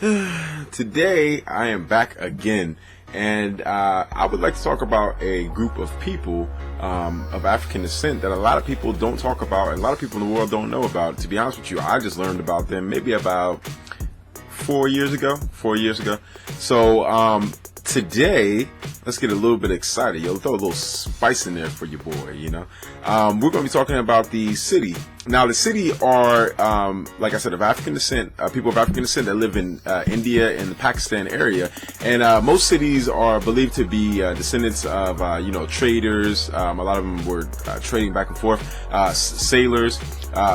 Today I am back again, and I would like to talk about a group of people of African descent that a lot of people don't talk about, and a lot of people in the world don't know about. To be honest with you, I just learned about them maybe about 4 years ago. So today, let's get a little bit excited. Yo, throw a little spice in there for your boy, We're going to be talking about the Siddi. Now, the Siddi are, like I said, of African descent, people of African descent that live in India and the Pakistan area. And most cities are believed to be descendants of, traders. A lot of them were trading back and forth, sailors,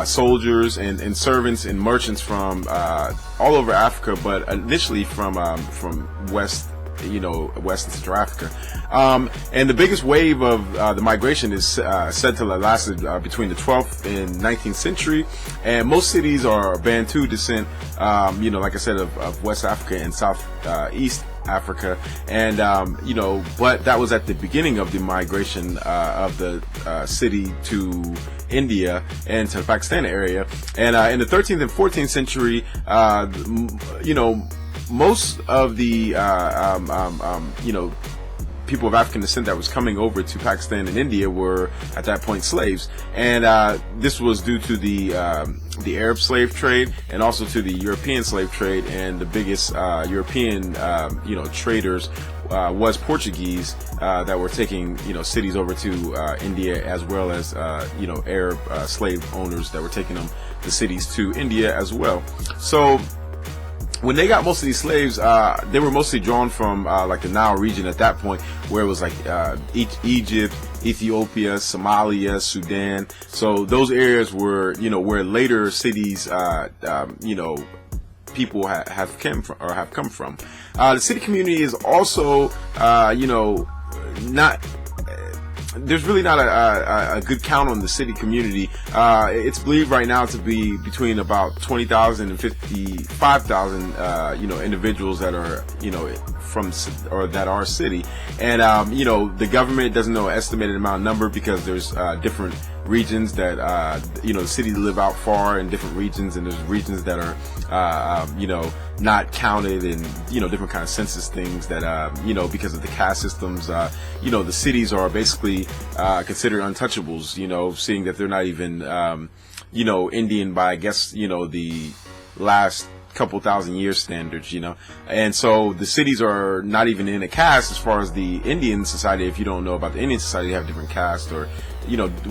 soldiers, and servants and merchants from all over Africa, but initially from West and Central Africa. And the biggest wave of the migration is said to have lasted between the 12th and 19th century. And most cities are Bantu descent, like I said, of West Africa and South East Africa. And, but that was at the beginning of the migration of the Siddi to India and to the Pakistan area. And in the 13th and 14th century, most of the people of African descent that was coming over to Pakistan and India were at that point slaves, and this was due to the Arab slave trade and also to the European slave trade. And the biggest European traders was Portuguese that were taking cities over to India, as well as Arab slave owners that were taking the cities to India as well. So when they got most of these slaves, they were mostly drawn from like the Nile region at that point, where it was like Egypt, Ethiopia, Somalia, Sudan. So those areas were, where later cities, people have come from. The Siddi community is also, not. There's really not a good count on the Siddi community. It's believed right now to be between about 20,000 and 55,000, individuals that are, from or that are Siddi. And, the government doesn't know an estimated amount number, because there's different regions that, the Siddi live out far in different regions, and there's regions that are, not counted, and, different kind of census things that, because of the caste systems, the cities are basically considered untouchables, seeing that they're not even, Indian by, I guess, the last couple thousand years standards, and so the cities are not even in a caste as far as the Indian society. If you don't know about the Indian society, they have different castes, or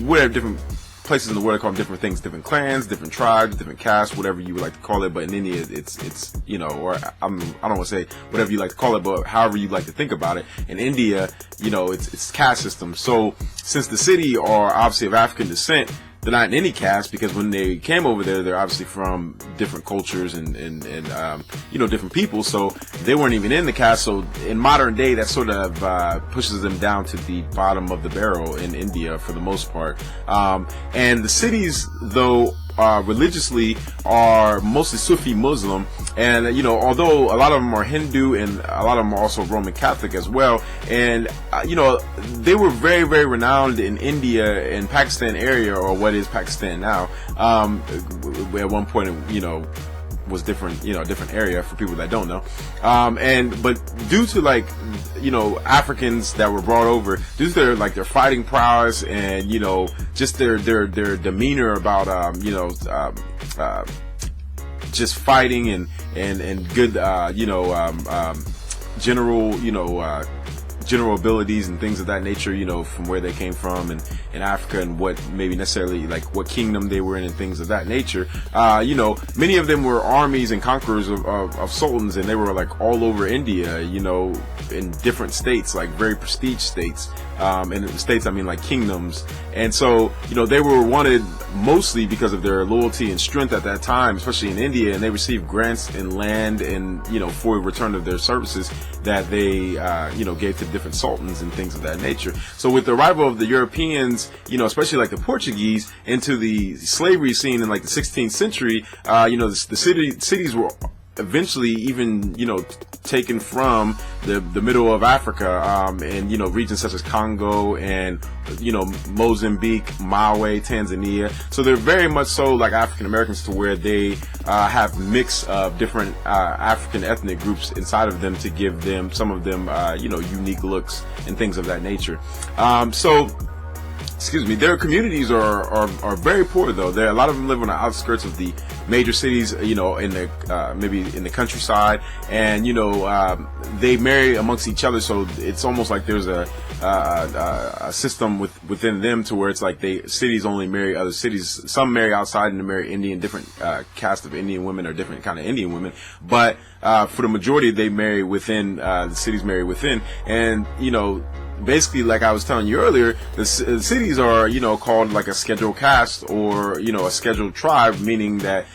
whatever, different places in the world, they call them different things, different clans, different tribes, different castes, whatever you would like to call it. But in India, it's or I don't want to say whatever you like to call it, but however you like to think about it. In India, it's caste system. So since the Siddi are obviously of African descent, they're not in any caste, because when they came over there, they're obviously from different cultures and different people. So they weren't even in the caste. So in modern day, that sort of pushes them down to the bottom of the barrel in India for the most part. And the cities, though, religiously are mostly Sufi Muslim, and although a lot of them are Hindu, and a lot of them are also Roman Catholic as well, and they were very, very renowned in India and Pakistan area, or what is Pakistan now. At one point, was different, different area for people that don't know. But due to Africans that were brought over, due to their fighting prowess and, just their demeanor about, just fighting and good, general abilities and things of that nature, from where they came from and in Africa, and what maybe necessarily what kingdom they were in and things of that nature. Many of them were armies and conquerors of sultans, and they were all over India, in different states, very prestige states. And in the states, I mean kingdoms. And so, they were wanted mostly because of their loyalty and strength at that time, especially in India, and they received grants and land and, for return of their services that they, gave to different sultans and things of that nature. So with the arrival of the Europeans, especially the Portuguese, into the slavery scene in the 16th century, the cities were eventually even, taken from the middle of Africa, and regions such as Congo and Mozambique, Malawi, Tanzania. So they're very much so like African Americans, to where they have mix of different African ethnic groups inside of them to give them, some of them, unique looks and things of that nature. Excuse me, their communities are very poor, though. A lot of them live on the outskirts of the major cities, in the maybe in the countryside, and they marry amongst each other. So it's almost like there's a system within them, to where it's like cities only marry other cities. Some marry outside and they marry Indian, different cast of Indian women or different kind of Indian women. But for the majority, they marry within the cities, marry within, and basically, like I was telling you earlier, the cities are, called like a scheduled caste, or, a scheduled tribe, meaning that,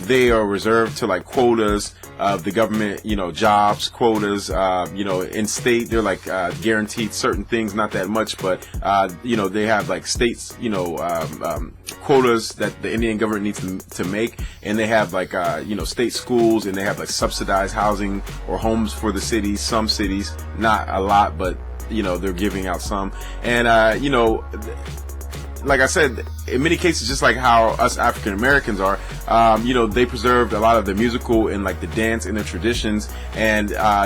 they are reserved to like quotas of the government, jobs, quotas, in state, they're like guaranteed certain things, not that much, but, they have like states, quotas that the Indian government needs to make, and they have like, state schools, and they have like subsidized housing or homes for the cities. Some cities, not a lot, but, they're giving out some. And, like I said, in many cases, just like how us African Americans are, they preserved a lot of their musical and like the dance and their traditions, and their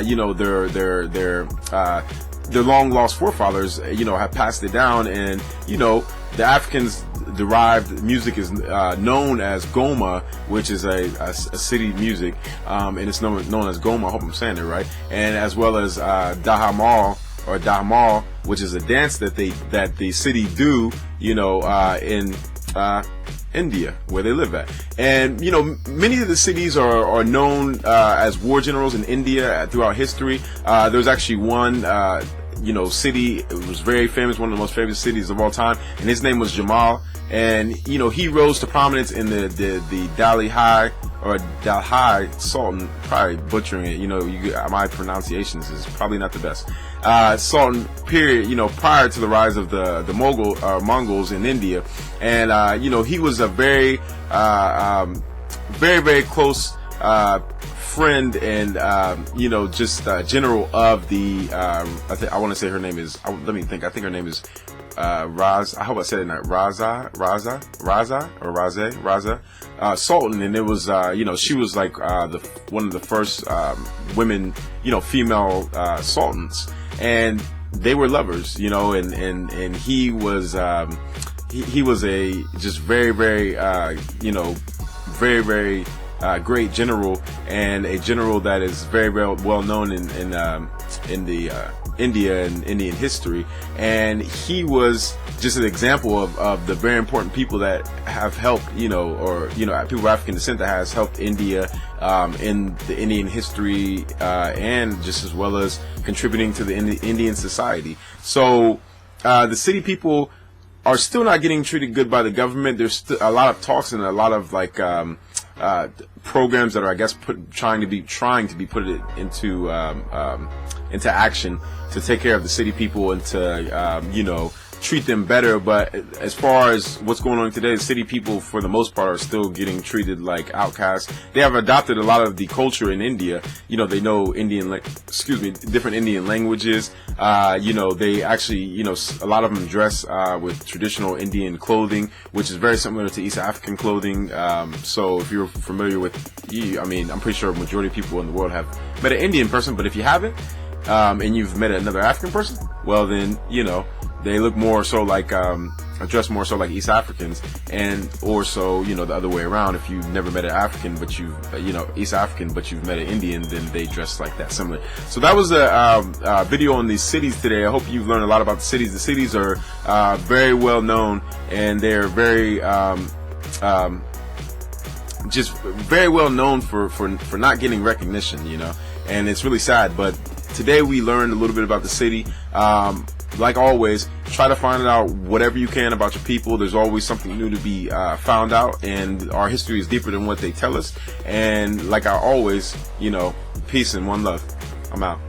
long lost forefathers, have passed it down, and the Africans derived music is known as Goma, which is a city music, and it's known as Goma. I hope I'm saying it right, and as well as Dahamal, or Damal, which is a dance that the city do, in India, where they live at. And many of the cities are known as war generals in India throughout history. There's actually one city, it was very famous, one of the most famous cities of all time, and his name was Jamal. And he rose to prominence in the Delhi Sultan, probably butchering it, my pronunciations is probably not the best, Sultan period, prior to the rise of the Mongols in India. And he was a very very close friend, and general of the I want to say her name is, let me think, I think her name is Raz, I hope I said it right, Raza Sultan. And it was she was like one of the first women, female sultans, and they were lovers, and he was he was a just very very great general, and a general that is very well known in the India and Indian history. And he was just an example of the very important people that have helped, people of African descent that has helped India in the Indian history, and just as well as contributing to the Indian society. So the city people are still not getting treated good by the government. There's still a lot of talks and a lot of like programs that are, I guess, trying to be put into action to take care of the city people and to treat them better. But as far as what's going on today, the city people, for the most part, are still getting treated like outcasts. They have adopted a lot of the culture in India. They know different Indian languages. They actually, a lot of them dress with traditional Indian clothing, which is very similar to East African clothing. So if you're familiar with, I'm pretty sure a majority of people in the world have met an Indian person, but if you haven't, and you've met another African person, well then, they look more so like, dress more so like East Africans, and or so, the other way around. If you've never met an African, but you've, East African, but you've met an Indian, then they dress like that, similar. So that was a video on these cities today. I hope you've learned a lot about the cities. The cities are very well known, and they're very just very well known for not getting recognition, and it's really sad. But today we learned a little bit about the city. Like always, try to find out whatever you can about your people. There's always something new to be found out, and our history is deeper than what they tell us. And like I always, peace and one love. I'm out.